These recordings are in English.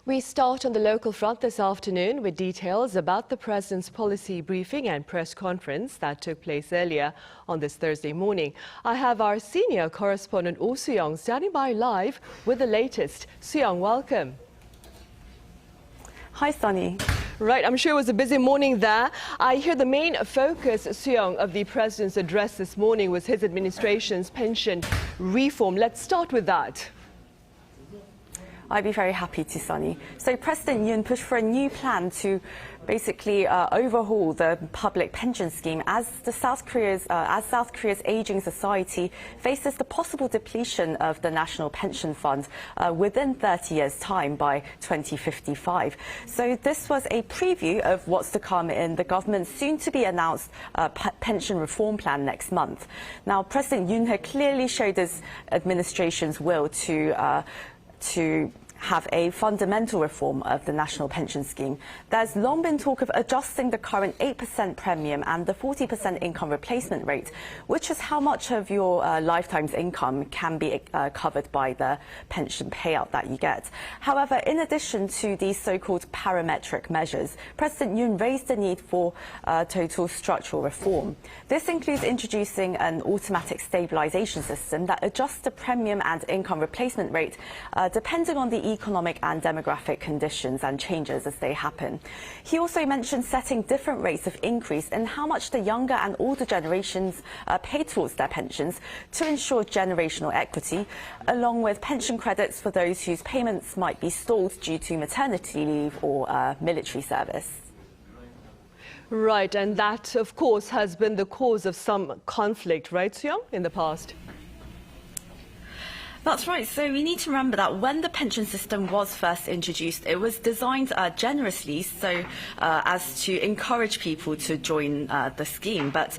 We start on the local front this afternoon with details about the President's policy briefing and press conference that took place earlier on this Thursday morning. I have our senior correspondent Oh Soo-young standing by live with the latest. Soo-young, welcome. Hi, Sunny. Right, I'm sure it was a busy morning there. I hear the main focus, Soo-young, of the President's address this morning was his administration's pension reform. Let's start with that. I'd be very happy to, Sunny. So President Yoon pushed for a new plan to basically overhaul the public pension scheme as South Korea's aging society faces the possible depletion of the national pension fund within 30 years' time by 2055. So this was a preview of what's to come in the government's soon-to-be-announced pension reform plan next month. Now, President Yoon had clearly showed his administration's will to have a fundamental reform of the national pension scheme. There's long been talk of adjusting the current 8% premium and the 40% income replacement rate, which is how much of your lifetime's income can be covered by the pension payout that you get. However, in addition to these so-called parametric measures, President Yoon raised the need for total structural reform. This includes introducing an automatic stabilization system that adjusts the premium and income replacement rate depending on the economic and demographic conditions and changes as they happen. He also mentioned setting different rates of increase in how much the younger and older generations pay towards their pensions to ensure generational equity, along with pension credits for those whose payments might be stalled due to maternity leave or military service. Right, and that, of course, has been the cause of some conflict, right, Soo-young, in the past? That's right. So we need to remember that when the pension system was first introduced, it was designed generously so as to encourage people to join the scheme. But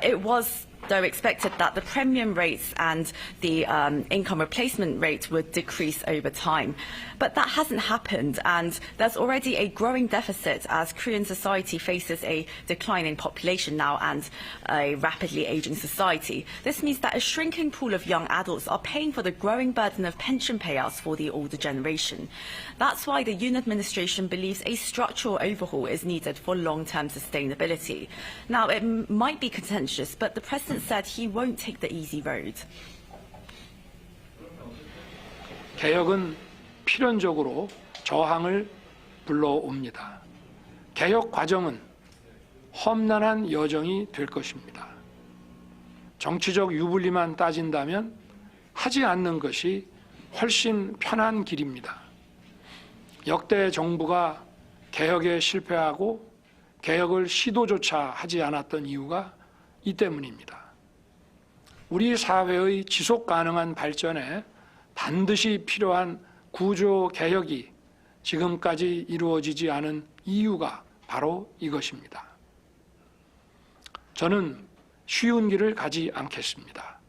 it was though expected that the premium rates and the income replacement rate would decrease over time. But that hasn't happened, and there's already a growing deficit as Korean society faces a declining population now and a rapidly aging society. This means that a shrinking pool of young adults are paying for the growing burden of pension payouts for the older generation. That's why the Yoon administration believes a structural overhaul is needed for long-term sustainability. Now, it might be contentious, but the President said he won't take the easy road. 개혁은 필연적으로 저항을 불러옵니다. 개혁 과정은 험난한 여정이 될 것입니다. 정치적 유불리만 따진다면 하지 않는 것이 훨씬 편한 길입니다. 역대 정부가 개혁에 실패하고 개혁을 시도조차 하지 않았던 이유가 이 때문입니다. 우리 사회의 지속 가능한 발전에 반드시 필요한 구조 개혁이 지금까지 이루어지지 않은 이유가 바로 이것입니다. 저는 쉬운 길을 가지 않겠습니다.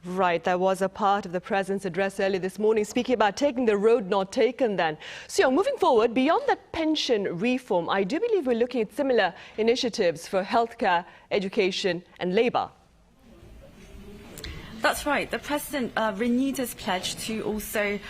Right, that was a part of the President's address earlier this morning, speaking about taking the road not taken then. So, moving forward, beyond that pension reform, I do believe we're looking at similar initiatives for healthcare, education and labour. That's right. The President renewed his pledge to also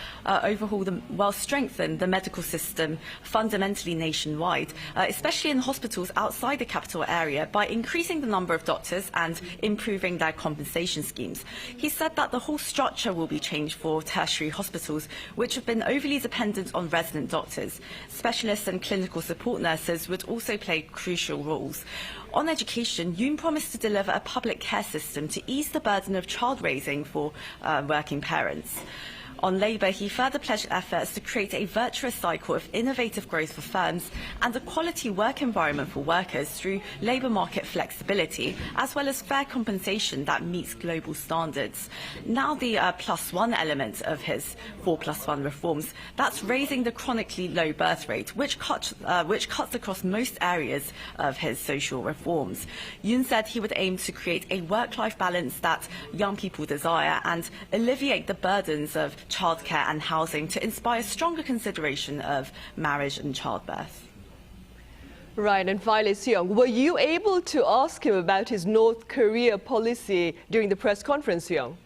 strengthen the medical system fundamentally nationwide, especially in hospitals outside the capital area, by increasing the number of doctors and improving their compensation schemes. He said that the whole structure will be changed for tertiary hospitals, which have been overly dependent on resident doctors. Specialists and clinical support nurses would also play crucial roles. On education, Yoon promised to deliver a public care system to ease the burden of child raising for working parents. On labour, he further pledged efforts to create a virtuous cycle of innovative growth for firms and a quality work environment for workers through labour market flexibility, as well as fair compensation that meets global standards. Now the +1 element of his 4+1 reforms, that's raising the chronically low birth rate, which cuts across most areas of his social reforms. Yoon said he would aim to create a work-life balance that young people desire and alleviate the burdens of childcare and housing to inspire stronger consideration of marriage and childbirth. Right, and finally, Soo-young, were you able to ask him about his North Korea policy during the press conference, Soo-young?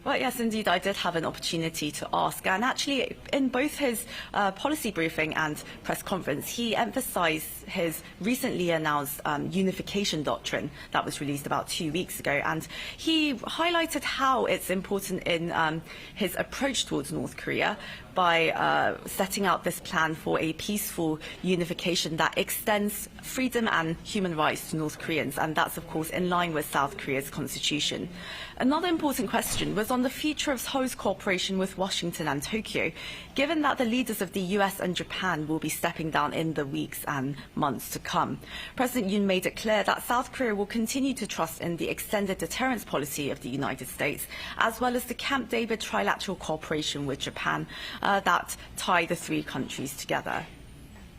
Well, yes, indeed, I did have an opportunity to ask. And actually, in both his policy briefing and press conference, he emphasized his recently announced unification doctrine that was released about 2 weeks ago. And he highlighted how it's important in his approach towards North Korea by setting out this plan for a peaceful unification that extends freedom and human rights to North Koreans. And that's, of course, in line with South Korea's constitution. Another important question was on the future of Seoul's cooperation with Washington and Tokyo, given that the leaders of the US and Japan will be stepping down in the weeks and months to come. President Yoon made it clear that South Korea will continue to trust in the extended deterrence policy of the United States, as well as the Camp David trilateral cooperation with Japan that tie the three countries together.